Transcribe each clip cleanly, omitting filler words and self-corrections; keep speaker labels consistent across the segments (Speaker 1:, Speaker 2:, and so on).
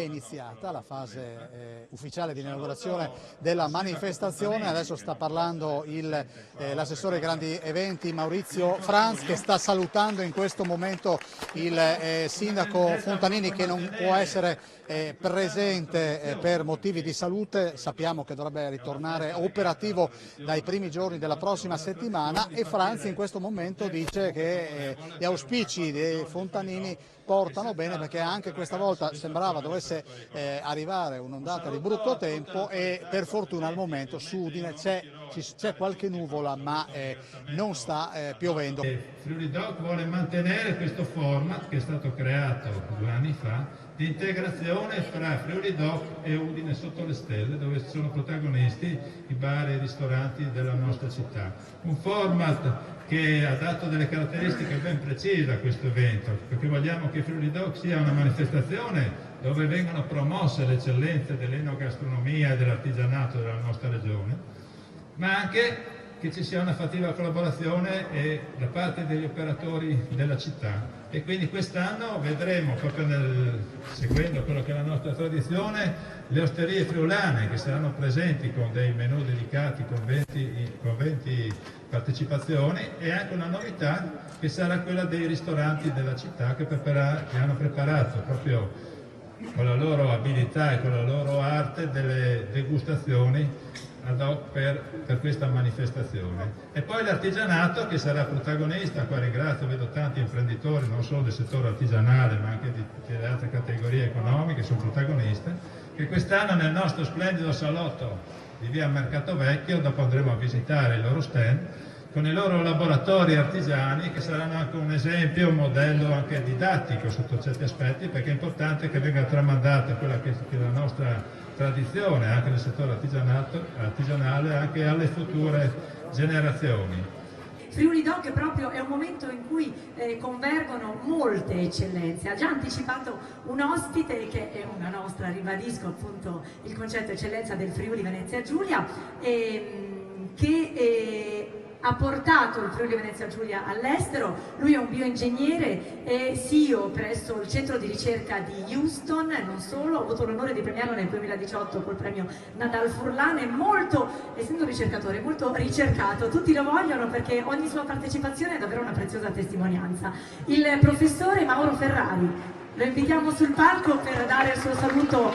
Speaker 1: iniziata la fase ufficiale di inaugurazione della manifestazione. Adesso sta parlando l'assessore ai grandi eventi Maurizio Franz, che sta salutando in questo momento il sindaco Fontanini, che non può essere presente per motivi di salute. Sappiamo che dovrebbe ritornare operativo dai primi giorni della prossima settimana, e Franz in questo momento dice che gli auspici dei Fontanini portano bene, perché anche questa volta sembrava dovesse arrivare un'ondata di brutto tempo e per fortuna al momento su Udine c'è qualche nuvola, ma non sta piovendo.
Speaker 2: Friuli Doc vuole mantenere questo format che è stato creato 2 anni fa di integrazione fra Friuli Doc e Udine sotto le stelle, dove sono protagonisti i bar e i ristoranti della nostra città. Un format che ha dato delle caratteristiche ben precise a questo evento, perché vogliamo che Friuli Doc sia una manifestazione dove vengono promosse le eccellenze dell'enogastronomia e dell'artigianato della nostra regione, ma anche che ci sia una fattiva collaborazione da parte degli operatori della città. E quindi quest'anno vedremo, proprio seguendo quello che è la nostra tradizione, le osterie friulane che saranno presenti con dei menù dedicati, con 20 partecipazioni, e anche una novità che sarà quella dei ristoranti della città che hanno preparato proprio con la loro abilità e con la loro arte delle degustazioni ad hoc per questa manifestazione. E poi l'artigianato che sarà protagonista. Qua ringrazio, vedo tanti imprenditori non solo del settore artigianale ma anche delle altre categorie economiche, sono protagoniste, che quest'anno nel nostro splendido salotto di via Mercato Vecchio, dopo andremo a visitare il loro stand, con i loro laboratori artigiani, che saranno anche un esempio, un modello anche didattico sotto certi aspetti, perché è importante che venga tramandata quella che è la nostra tradizione anche nel settore artigianale anche alle future generazioni.
Speaker 3: Friuli Doc proprio è un momento in cui convergono molte eccellenze. Ha già anticipato un ospite che è una nostra, ribadisco appunto il concetto eccellenza del Friuli Venezia Giulia, che ha portato il Friuli Venezia Giulia all'estero. Lui è un bioingegnere e CEO presso il centro di ricerca di Houston, e non solo. Ho avuto l'onore di premiarlo nel 2018 col premio Nadal Furlan. È molto, essendo ricercatore, molto ricercato, tutti lo vogliono perché ogni sua partecipazione è davvero una preziosa testimonianza. Il professore Mauro Ferrari, lo invitiamo sul palco per dare il suo saluto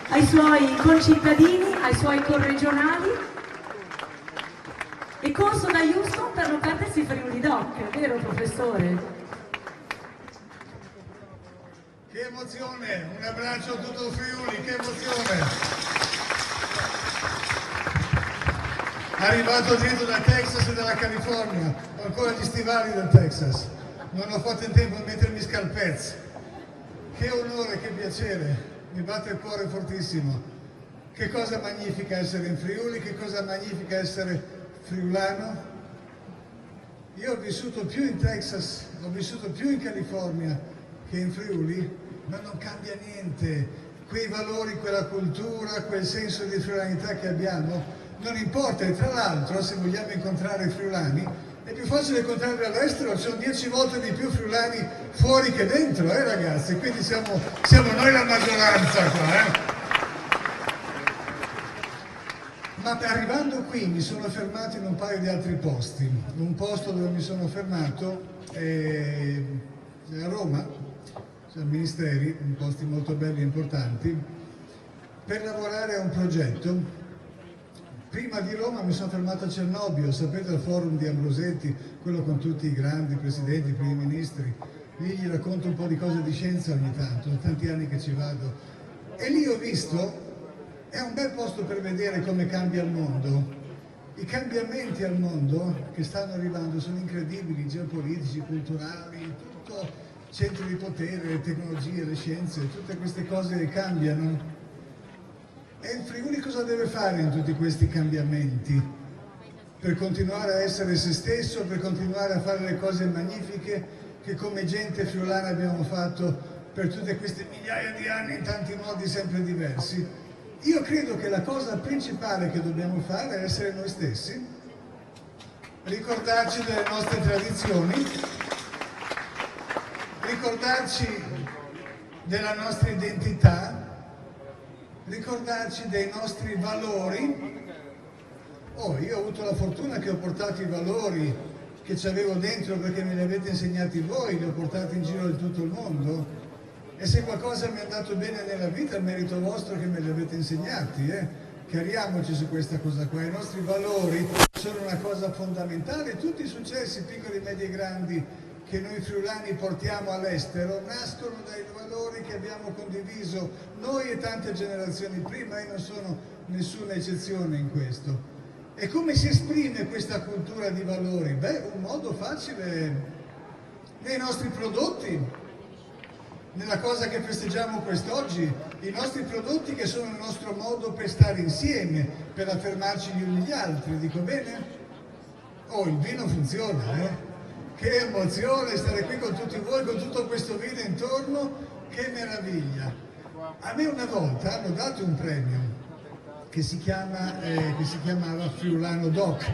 Speaker 3: ai suoi concittadini, ai suoi corregionali. E corso da Houston per non perdersi Friuli Doc, vero professore?
Speaker 4: Che emozione! Un abbraccio a tutto il Friuli, che emozione! Arrivato dietro dal Texas e dalla California, ho ancora gli stivali del Texas, non ho fatto in tempo a mettermi scalpezzi. Che onore, che piacere, mi batte il cuore fortissimo. Che cosa magnifica essere in Friuli, che cosa magnifica essere friulano. Io ho vissuto più in Texas, ho vissuto più in California che in Friuli, ma non cambia niente. Quei valori, quella cultura, quel senso di friulanità che abbiamo, non importa. E tra l'altro, se vogliamo incontrare i friulani, è più facile incontrarli all'estero, ci sono 10 volte di più friulani fuori che dentro, ragazzi? Quindi siamo noi la maggioranza qua, Ma arrivando qui mi sono fermato in un paio di altri posti. Un posto dove mi sono fermato è a Roma, ai ministeri, in posti molto belli e importanti, per lavorare a un progetto. Prima di Roma mi sono fermato a Cernobbio, sapete, al forum di Ambrosetti, quello con tutti i grandi presidenti, i primi ministri. Lì gli racconto un po' di cose di scienza ogni tanto, da tanti anni che ci vado. E lì ho visto. È un bel posto per vedere come cambia il mondo. I cambiamenti al mondo che stanno arrivando sono incredibili, geopolitici, culturali, tutto, centri di potere, le tecnologie, le scienze, tutte queste cose cambiano. E il Friuli cosa deve fare in tutti questi cambiamenti? Per continuare a essere se stesso, per continuare a fare le cose magnifiche che come gente friulana abbiamo fatto per tutte queste migliaia di anni in tanti modi sempre diversi. Io credo che la cosa principale che dobbiamo fare è essere noi stessi, ricordarci delle nostre tradizioni, ricordarci della nostra identità, ricordarci dei nostri valori. Io ho avuto la fortuna che ho portato i valori che ci avevo dentro perché me li avete insegnati voi, li ho portati in giro in tutto il mondo, e se qualcosa mi è andato bene nella vita è merito vostro che me li avete insegnati, Chiariamoci su questa cosa qua. I nostri valori sono una cosa fondamentale. Tutti i successi, piccoli, medi e grandi, che noi friulani portiamo all'estero nascono dai valori che abbiamo condiviso noi e tante generazioni prima, e non sono nessuna eccezione in questo. E come si esprime questa cultura di valori? Un modo facile nei nostri prodotti, nella cosa che festeggiamo quest'oggi, i nostri prodotti che sono il nostro modo per stare insieme, per affermarci gli uni gli altri, dico bene? Il vino funziona, Che emozione stare qui con tutti voi, con tutto questo vino intorno, che meraviglia! A me una volta hanno dato un premio che si chiamava Friulano Doc,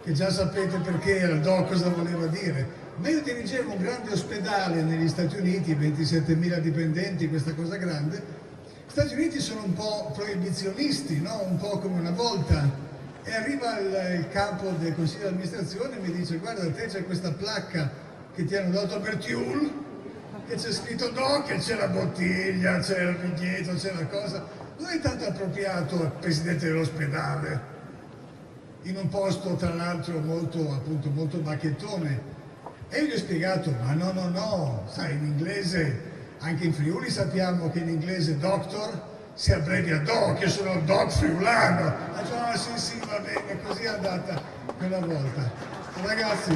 Speaker 4: che già sapete perché era, Doc cosa voleva dire. Ma io dirigevo un grande ospedale negli Stati Uniti, 27.000 dipendenti, questa cosa grande. Gli Stati Uniti sono un po' proibizionisti, no? Un po' come una volta. E arriva il capo del consiglio di amministrazione e mi dice: guarda, te c'è questa placca che ti hanno dato per Tiul, che c'è scritto Doc, e c'è la bottiglia, c'è il biglietto, c'è la cosa. Non è tanto appropriato al presidente dell'ospedale, in un posto tra l'altro molto bacchettone. E io gli ho spiegato: ma no, sai, in inglese, anche in Friuli sappiamo che in inglese doctor si abbrevia doc, io sono doc friulano. Ha detto: sì, va bene, così è andata quella volta. Ragazzi,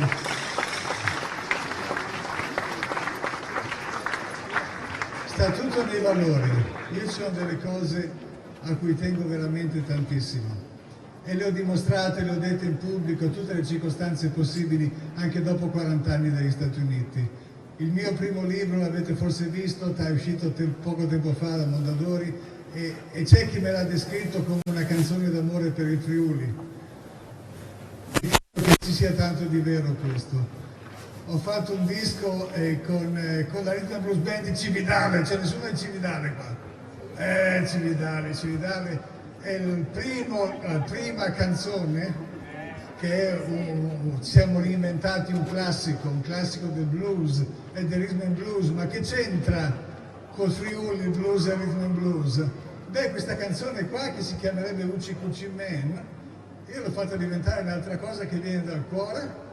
Speaker 4: sta tutto nei valori. Io ci sono delle cose a cui tengo veramente tantissimo, e le ho dimostrate, le ho dette in pubblico, tutte le circostanze possibili, anche dopo 40 anni dagli Stati Uniti. Il mio primo libro, l'avete forse visto, è uscito poco tempo fa da Mondadori, e c'è chi me l'ha descritto come una canzone d'amore per il Friuli. Io credo che ci sia tanto di vero questo. Ho fatto un disco con la Rhythm and Blues Band di Cividale, c'è nessuno di Cividale qua. Cividale è la prima canzone che siamo reinventati un classico del blues e del rhythm and blues, ma che c'entra col Friuli, il blues e il rhythm and blues? Questa canzone qua, che si chiamerebbe Ucci Cucci Man, io l'ho fatta diventare un'altra cosa che viene dal cuore,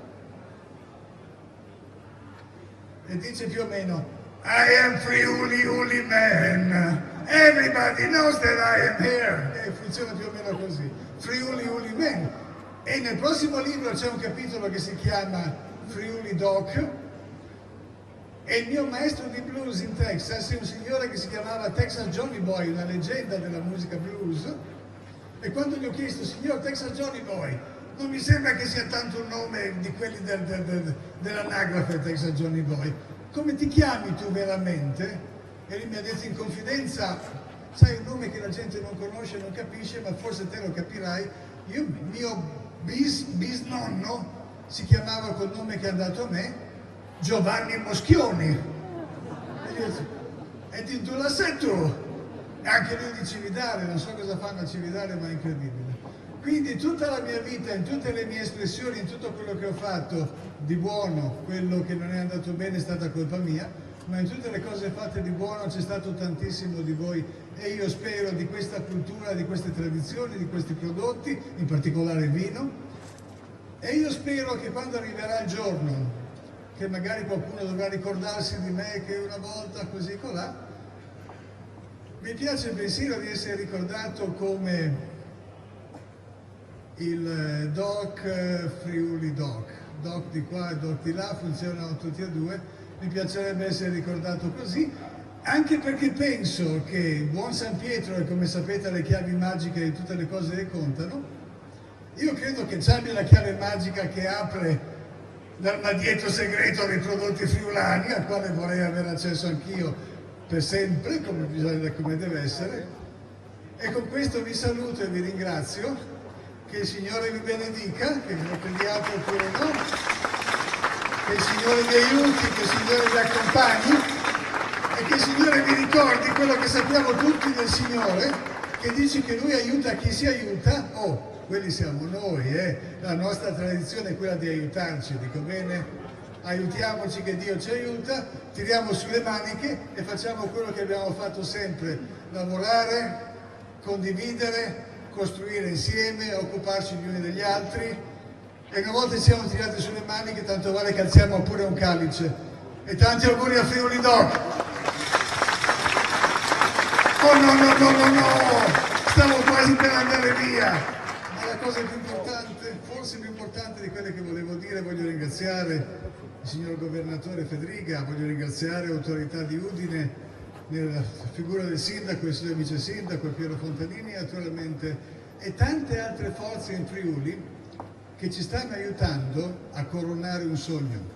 Speaker 4: e dice più o meno: I am Friuli Uli Man, everybody knows that I am here. E funziona più o meno così, Friuli Uli Man. E nel prossimo libro c'è un capitolo che si chiama Friuli Doc, e il mio maestro di blues in Texas è un signore che si chiamava Texas Johnny Boy, una leggenda della musica blues. E quando gli ho chiesto: signor Texas Johnny Boy, non mi sembra che sia tanto un nome di quelli dell'anagrafe Texas Johnny Boy, come ti chiami tu veramente? E lui mi ha detto in confidenza: sai, un nome che la gente non conosce, non capisce, ma forse te lo capirai. Mio bisnonno si chiamava col nome che ha dato a me Giovanni Moschioni. E di tu la sei tu? Anche lui di Cividale, non so cosa fanno a Cividale, ma è incredibile. Quindi tutta la mia vita, in tutte le mie espressioni, in tutto quello che ho fatto di buono, quello che non è andato bene è stata colpa mia, ma in tutte le cose fatte di buono c'è stato tantissimo di voi, e io spero di questa cultura, di queste tradizioni, di questi prodotti, in particolare il vino, e io spero che quando arriverà il giorno che magari qualcuno dovrà ricordarsi di me, che una volta così colà, mi piace il pensiero di essere ricordato come il Doc Friuli Doc di qua e Doc di là, funzionano tutti e due. Mi piacerebbe essere ricordato così, anche perché penso che buon San Pietro, e come sapete le chiavi magiche di tutte le cose che contano, io credo che ci abbia la chiave magica che apre l'armadietto segreto dei prodotti friulani, al quale vorrei avere accesso anch'io per sempre, come deve essere. E con questo vi saluto e vi ringrazio. Che il Signore vi benedica, che lo crediate oppure no, che il Signore vi aiuti, che il Signore vi accompagni, e che il Signore vi ricordi quello che sappiamo tutti del Signore, che dice che lui aiuta chi si aiuta, oh, quelli siamo noi, la nostra tradizione è quella di aiutarci, dico bene? Aiutiamoci che Dio ci aiuta, tiriamo sulle maniche e facciamo quello che abbiamo fatto sempre, lavorare, condividere, costruire insieme, occuparci gli uni degli altri, e una volta ci siamo tirati sulle maniche, tanto vale che alziamo pure un calice. E tanti auguri a Friuli Doc! Oh no, stavo quasi per andare via! Ma la cosa più importante, forse più importante di quelle che volevo dire, voglio ringraziare il signor governatore Fedriga, voglio ringraziare l'autorità di Udine, nella figura del sindaco, il signor vice sindaco Piero Fontanini naturalmente, e tante altre forze in Friuli che ci stanno aiutando a coronare un sogno.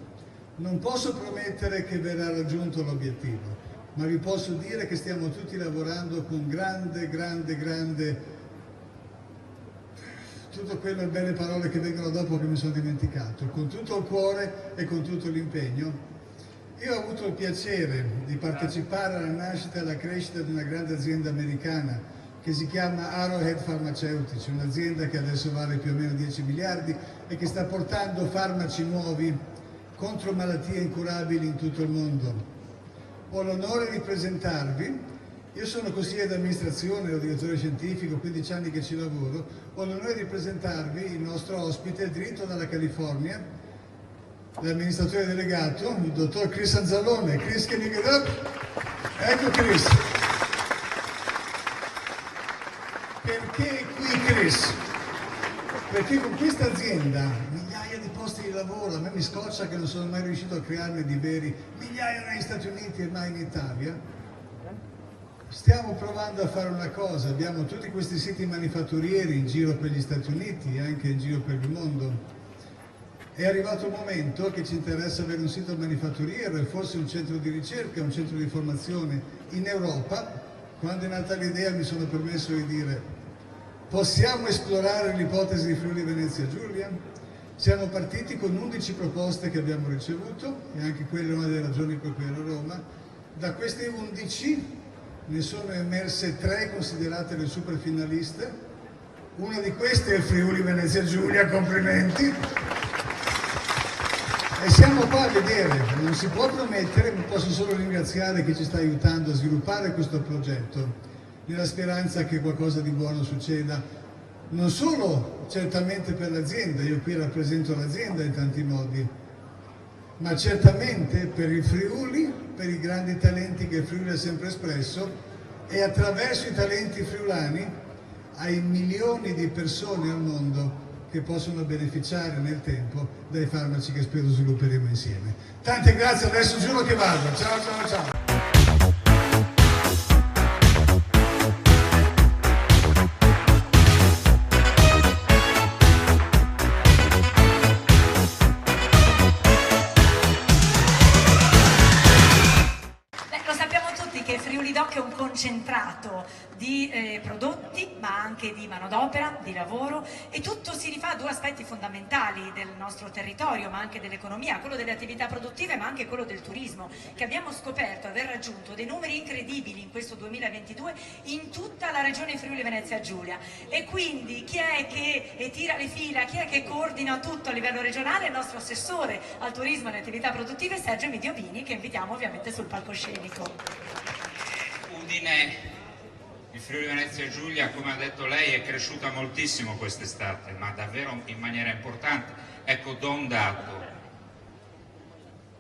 Speaker 4: Non posso promettere che verrà raggiunto l'obiettivo, ma vi posso dire che stiamo tutti lavorando con grande, tutto quello, le belle parole che vengono dopo che mi sono dimenticato, con tutto il cuore e con tutto l'impegno. Io ho avuto il piacere di partecipare alla nascita e alla crescita di una grande azienda americana che si chiama Arrowhead Farmaceutici, un'azienda che adesso vale più o meno 10 miliardi e che sta portando farmaci nuovi contro malattie incurabili in tutto il mondo. Ho l'onore di presentarvi. Io sono consigliere d'amministrazione, ero direttore scientifico, 15 anni che ci lavoro, ho l'onore di presentarvi il nostro ospite, diritto dalla California, l'amministratore delegato, il dottor Chris Anzalone. Chris, can you get up? Ecco Chris. Perché è qui Chris? Perché con questa azienda, migliaia di posti di lavoro, a me mi scoccia che non sono mai riuscito a crearne di veri, migliaia negli Stati Uniti e mai in Italia. Stiamo provando a fare una cosa, abbiamo tutti questi siti manifatturieri in giro per gli Stati Uniti e anche in giro per il mondo. È arrivato il momento che ci interessa avere un sito manifatturiero e forse un centro di ricerca, un centro di formazione in Europa. Quando è nata l'idea mi sono permesso di dire: possiamo esplorare l'ipotesi di Friuli Venezia Giulia? Siamo partiti con 11 proposte che abbiamo ricevuto e anche quella è una delle ragioni per cui ero a Roma. Da queste 11 ne sono emerse 3 considerate le super finaliste. Una di queste è il Friuli Venezia Giulia, complimenti. E siamo qua a vedere, non si può promettere, ma posso solo ringraziare chi ci sta aiutando a sviluppare questo progetto, nella speranza che qualcosa di buono succeda, non solo certamente per l'azienda, io qui rappresento l'azienda in tanti modi, ma certamente per il Friuli, per i grandi talenti che il Friuli ha sempre espresso e attraverso i talenti friulani ai milioni di persone al mondo che possono beneficiare nel tempo dai farmaci che spero svilupperemo insieme. Tante grazie, adesso giuro che vado. Ciao.
Speaker 3: Friuli Doc è un concentrato di prodotti, ma anche di manodopera, di lavoro, e tutto si rifà a 2 aspetti fondamentali del nostro territorio, ma anche dell'economia, quello delle attività produttive, ma anche quello del turismo, che abbiamo scoperto aver raggiunto dei numeri incredibili in questo 2022 in tutta la regione Friuli Venezia Giulia. E quindi chi è che tira le fila, chi è che coordina tutto a livello regionale? Il nostro assessore al turismo e alle attività produttive, Sergio Midiovini, che invitiamo ovviamente sul palcoscenico.
Speaker 5: Udine, il Friuli Venezia Giulia, come ha detto lei, è cresciuta moltissimo quest'estate, ma davvero in maniera importante. Ecco, do un dato: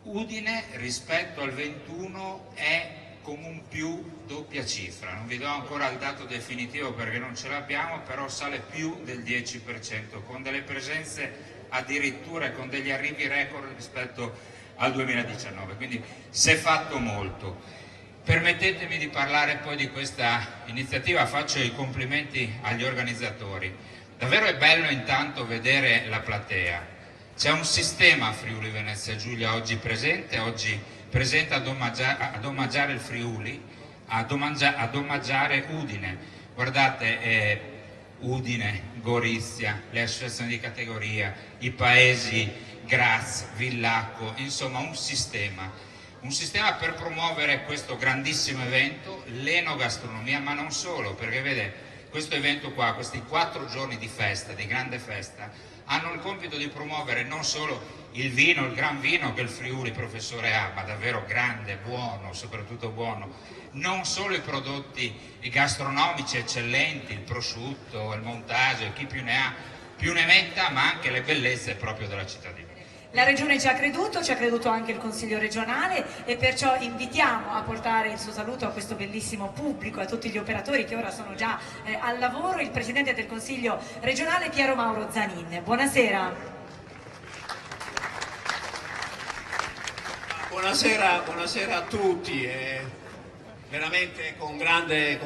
Speaker 5: Udine rispetto al 21 è con un più doppia cifra, non vi do ancora il dato definitivo perché non ce l'abbiamo, però sale più del 10%, con delle presenze addirittura con degli arrivi record rispetto al 2019, quindi si è fatto molto. Permettetemi di parlare poi di questa iniziativa, faccio i complimenti agli organizzatori. Davvero è bello intanto vedere la platea. C'è un sistema Friuli Venezia Giulia oggi presente ad omaggiare il Friuli, ad omaggiare Udine. Guardate, Udine, Gorizia, le associazioni di categoria, i paesi Graz, Villacco, insomma un sistema per promuovere questo grandissimo evento, l'enogastronomia, ma non solo, perché vede, questo evento qua, questi 4 giorni di festa, di grande festa, hanno il compito di promuovere non solo il vino, il gran vino che il Friuli, professore, ha, ma davvero grande, buono, soprattutto buono, non solo i prodotti gastronomici eccellenti, il prosciutto, il montaggio, e chi più ne ha più ne metta, ma anche le bellezze proprio della città di Vino.
Speaker 3: La Regione ci ha creduto anche il Consiglio regionale, e perciò invitiamo a portare il suo saluto a questo bellissimo pubblico, a tutti gli operatori che ora sono già al lavoro, il Presidente del Consiglio regionale Piero Mauro Zanin. Buonasera.
Speaker 6: Buonasera a tutti. Veramente con grande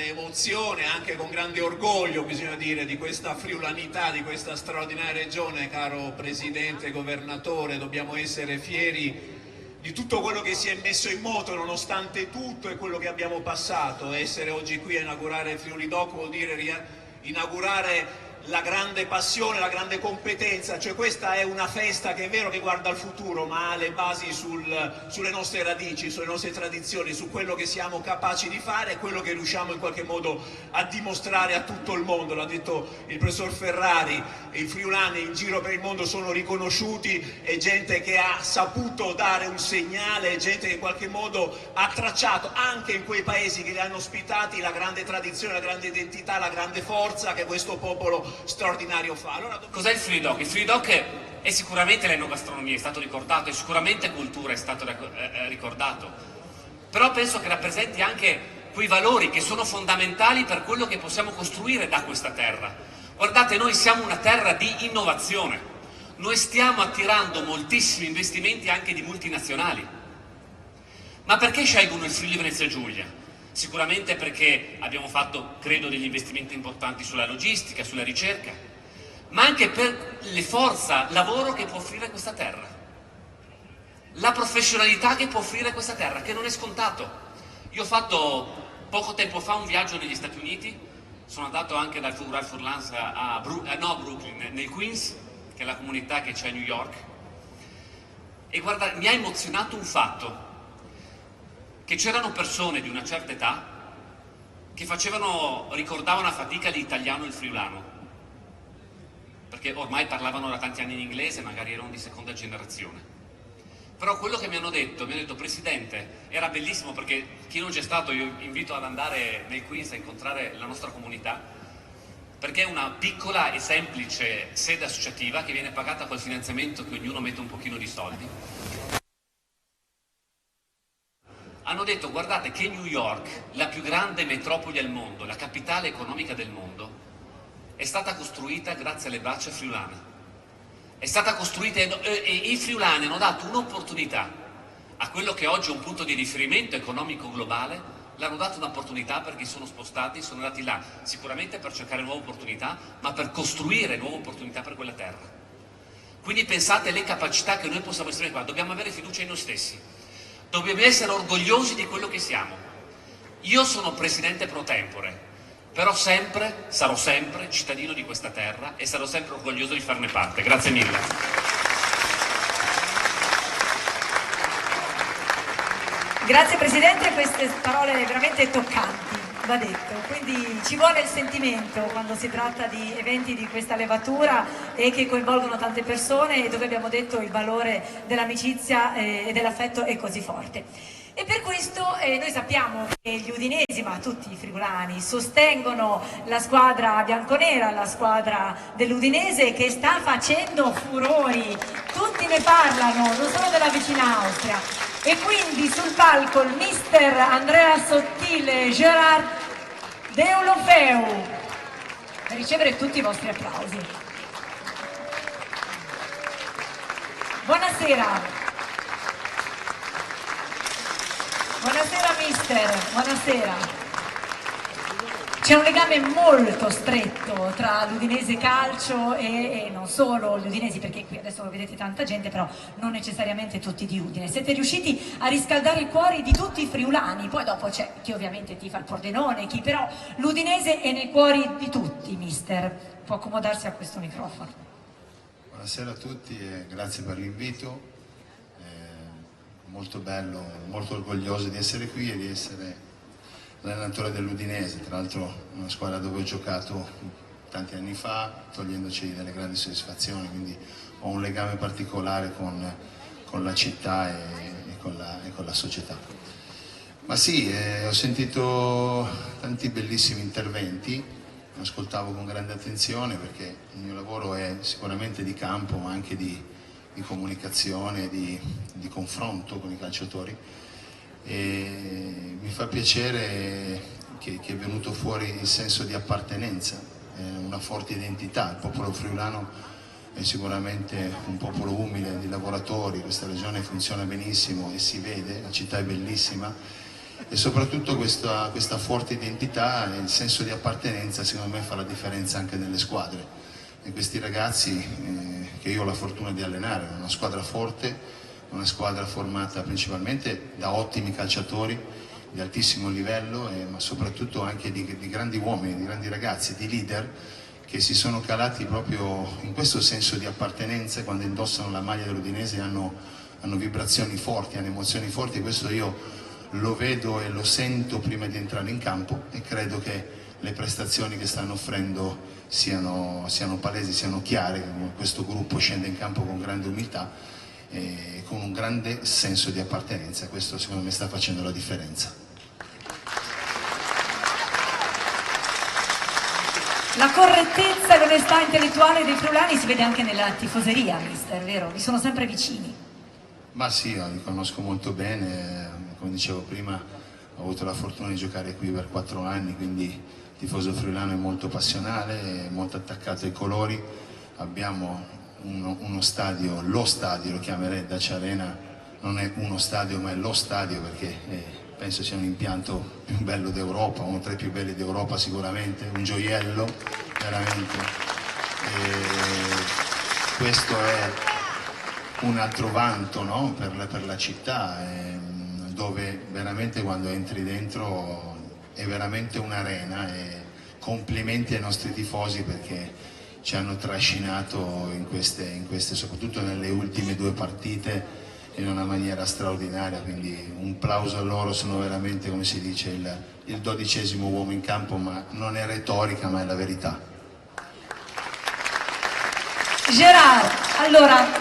Speaker 6: emozione, anche con grande orgoglio, bisogna dire, di questa friulanità, di questa straordinaria regione, caro Presidente, Governatore. Dobbiamo essere fieri di tutto quello che si è messo in moto nonostante tutto e quello che abbiamo passato. Essere oggi qui a inaugurare Friuli Doc vuol dire inaugurare la grande passione, la grande competenza, cioè questa è una festa che è vero che guarda al futuro, ma ha le basi sulle nostre radici, sulle nostre tradizioni, su quello che siamo capaci di fare e quello che riusciamo in qualche modo a dimostrare a tutto il mondo. L'ha detto il professor Ferrari, i friulani in giro per il mondo sono riconosciuti, è gente che ha saputo dare un segnale, è gente che in qualche modo ha tracciato anche in quei paesi che li hanno ospitati la grande tradizione, la grande identità, la grande forza che questo popolo straordinario fa. Allora,
Speaker 7: cos'è il Friuli Doc? Il Friuli Doc è sicuramente l'enogastronomia, è stato ricordato, è sicuramente cultura, è stato ricordato, però penso che rappresenti anche quei valori che sono fondamentali per quello che possiamo costruire da questa terra. Guardate, noi siamo una terra di innovazione, noi stiamo attirando moltissimi investimenti anche di multinazionali. Ma perché scelgono il Friuli Venezia Giulia? Sicuramente perché abbiamo fatto, credo, degli investimenti importanti sulla logistica, sulla ricerca, ma anche per le forza lavoro che può offrire questa terra, la professionalità che può offrire questa terra, che non è scontato. Io ho fatto poco tempo fa un viaggio negli Stati Uniti, sono andato anche dal Ralph Lauren a Brooklyn, nel Queens, che è la comunità che c'è a New York, e guarda, mi ha emozionato un fatto, che c'erano persone di una certa età che ricordavano a fatica l'italiano e il friulano, perché ormai parlavano da tanti anni in inglese, magari erano di seconda generazione. Però quello che mi hanno detto, Presidente, era bellissimo, perché chi non c'è stato io invito ad andare nel Queens a incontrare la nostra comunità, perché è una piccola e semplice sede associativa che viene pagata col finanziamento che ognuno mette un pochino di soldi. Hanno detto, guardate che New York, la più grande metropoli al mondo, la capitale economica del mondo, è stata costruita grazie alle braccia friulane. È stata costruita e i friulani hanno dato un'opportunità a quello che oggi è un punto di riferimento economico globale, l'hanno dato un'opportunità perché sono spostati, sono andati là, sicuramente per cercare nuove opportunità, ma per costruire nuove opportunità per quella terra. Quindi pensate alle capacità che noi possiamo esprimere qua, dobbiamo avere fiducia in noi stessi. Dobbiamo essere orgogliosi di quello che siamo. Io sono presidente pro tempore, però sarò sempre cittadino di questa terra e sarò sempre orgoglioso di farne parte. Grazie mille.
Speaker 3: Grazie Presidente, queste parole veramente toccanti, va detto, quindi ci vuole il sentimento quando si tratta di eventi di questa levatura e che coinvolgono tante persone e dove abbiamo detto il valore dell'amicizia e dell'affetto è così forte. E per questo noi sappiamo che gli udinesi, ma tutti i friulani, sostengono la squadra bianconera, la squadra dell'Udinese che sta facendo furori, tutti ne parlano, non solo della vicina Austria. E quindi sul palco il mister Andrea Sottile Gerard Deulofeu per ricevere tutti i vostri applausi. Buonasera. Buonasera mister, buonasera. C'è un legame molto stretto tra l'Udinese Calcio e non solo gli udinesi, perché qui adesso lo vedete tanta gente, però non necessariamente tutti di Udine. Siete riusciti a riscaldare i cuori di tutti i friulani, poi dopo c'è chi ovviamente tifa il Pordenone, chi però l'Udinese è nei cuori di tutti, mister. Può accomodarsi a questo microfono.
Speaker 8: Buonasera a tutti e grazie per l'invito. Molto bello, molto orgoglioso di essere qui e di essere l'allenatore dell'Udinese, tra l'altro una squadra dove ho giocato tanti anni fa, togliendoci delle grandi soddisfazioni, quindi ho un legame particolare con la città e con la società. Ma sì, ho sentito tanti bellissimi interventi, ascoltavo con grande attenzione perché il mio lavoro è sicuramente di campo ma anche di comunicazione, di confronto con i calciatori, e mi fa piacere che è venuto fuori il senso di appartenenza, una forte identità. Il popolo friulano è sicuramente un popolo umile di lavoratori, questa regione funziona benissimo e si vede, la città è bellissima e soprattutto questa forte identità e il senso di appartenenza secondo me fa la differenza anche nelle squadre, e questi ragazzi che io ho la fortuna di allenare, una squadra forte, una squadra formata principalmente da ottimi calciatori di altissimo livello, ma soprattutto anche di grandi uomini, di grandi ragazzi, di leader che si sono calati proprio in questo senso di appartenenza. Quando indossano la maglia dell'Udinese hanno vibrazioni forti, hanno emozioni forti, e questo io lo vedo e lo sento prima di entrare in campo, e credo che le prestazioni che stanno offrendo siano palesi, siano chiare. Questo gruppo scende in campo con grande umiltà e con un grande senso di appartenenza, questo secondo me sta facendo la differenza.
Speaker 3: La correttezza e l'onestà intellettuale dei friulani si vede anche nella tifoseria, mister, vero? Vi sono sempre vicini.
Speaker 8: Ma sì, io li conosco molto bene, come dicevo prima ho avuto la fortuna di giocare qui per 4 anni, quindi il tifoso friulano è molto passionale, è molto attaccato ai colori. Abbiamo uno stadio, lo stadio, lo chiamerei Dacia Arena, non è uno stadio ma è lo stadio, perché penso sia un impianto più bello d'Europa, uno tra i più belli d'Europa sicuramente, un gioiello veramente, e questo è un altro vanto, no? per la città, dove veramente quando entri dentro è veramente un'arena, e complimenti ai nostri tifosi perché ci hanno trascinato in queste, soprattutto nelle ultime 2 partite, in una maniera straordinaria, quindi un plauso a loro. Sono veramente, come si dice, il 12° uomo in campo, ma non è retorica ma è la verità.
Speaker 3: Gerard, allora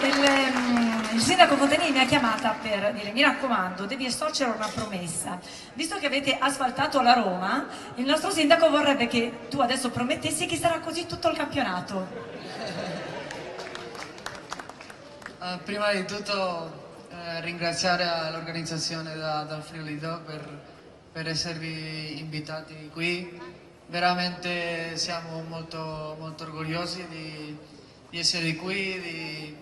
Speaker 3: il sindaco Fontanini mi ha chiamata per dire: mi raccomando, devi estorcere una promessa, visto che avete asfaltato la Roma, il nostro sindaco vorrebbe che tu adesso promettessi che sarà così tutto il campionato.
Speaker 9: Prima di tutto ringraziare l'organizzazione dal Friuli Dog per esservi invitati qui. Veramente siamo molto, molto orgogliosi di essere qui,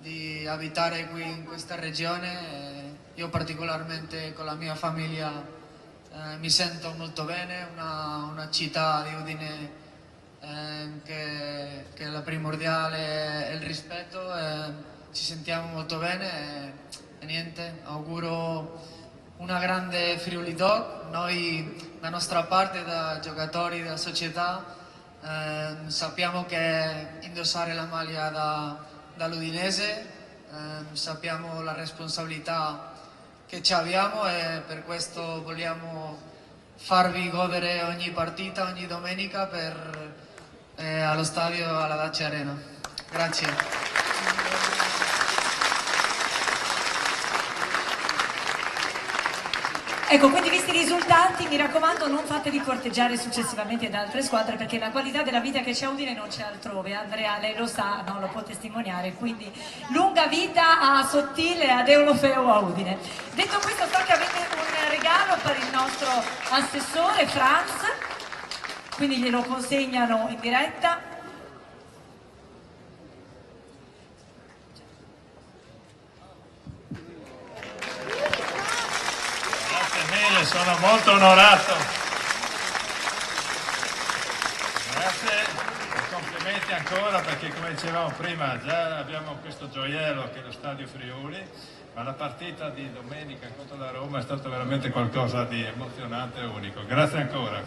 Speaker 9: di abitare qui in questa regione. Io particolarmente con la mia famiglia mi sento molto bene, una città di Udine che è la primordiale è il rispetto. Ci sentiamo molto bene e niente, auguro una grande Friuli Dog. Noi, da nostra parte, da giocatori della società, sappiamo che indossare la maglia dall'Udinese, sappiamo la responsabilità che ci abbiamo, e per questo vogliamo farvi godere ogni partita, ogni domenica allo stadio alla Dacia Arena. Grazie.
Speaker 3: Ecco, quindi visti i risultati, mi raccomando, non fatevi corteggiare successivamente da altre squadre, perché la qualità della vita che c'è a Udine non c'è altrove. Andrea, lei lo sa, no? Lo può testimoniare, quindi lunga vita a Sottile, ad Eulofeo, a Udine. Detto questo, so che avete un regalo per il nostro assessore Franz, quindi glielo consegnano in diretta.
Speaker 2: Sono molto onorato. Grazie, complimenti ancora, perché come dicevamo prima già abbiamo questo gioiello che è lo Stadio Friuli, ma la partita di domenica contro la Roma è stata veramente qualcosa di emozionante e unico. Grazie ancora.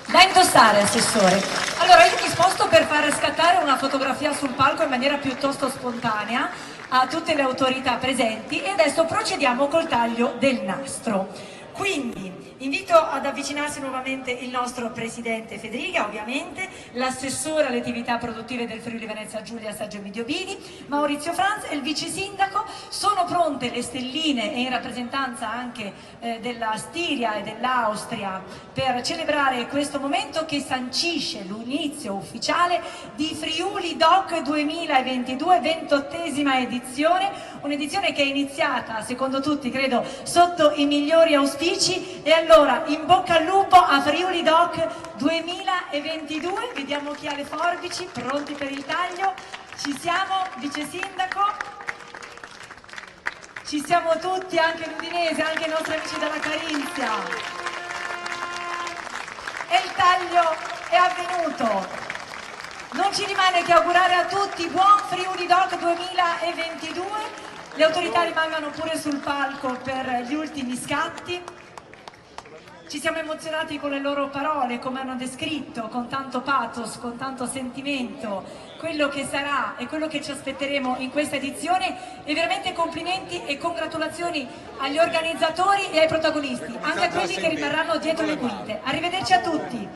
Speaker 3: Da indossare, assessore. Allora io mi sposto per far scattare una fotografia sul palco in maniera piuttosto spontanea a tutte le autorità presenti, e adesso procediamo col taglio del nastro. Quindi Invito ad avvicinarsi nuovamente il nostro presidente Federica, ovviamente, l'assessore alle attività produttive del Friuli Venezia Giulia Sergio Emidio Bini, Maurizio Franz e il vice sindaco. Sono pronte le stelline e in rappresentanza anche della Stiria e dell'Austria per celebrare questo momento che sancisce l'inizio ufficiale di Friuli Doc 2022, 28ª edizione, un'edizione che è iniziata, secondo tutti, credo, sotto i migliori auspici. E allora, in bocca al lupo a Friuli Doc 2022, vediamo chi ha le forbici, pronti per il taglio. Ci siamo, vice sindaco? Ci siamo tutti, anche l'Udinese, anche i nostri amici della Carinzia. E il taglio è avvenuto. Non ci rimane che augurare a tutti buon Friuli Doc 2022. Le autorità rimangano pure sul palco per gli ultimi scatti. Ci siamo emozionati con le loro parole, come hanno descritto con tanto pathos, con tanto sentimento, quello che sarà e quello che ci aspetteremo in questa edizione, e veramente complimenti e congratulazioni agli organizzatori e ai protagonisti, anche a quelli che rimarranno dietro le quinte. Arrivederci a tutti!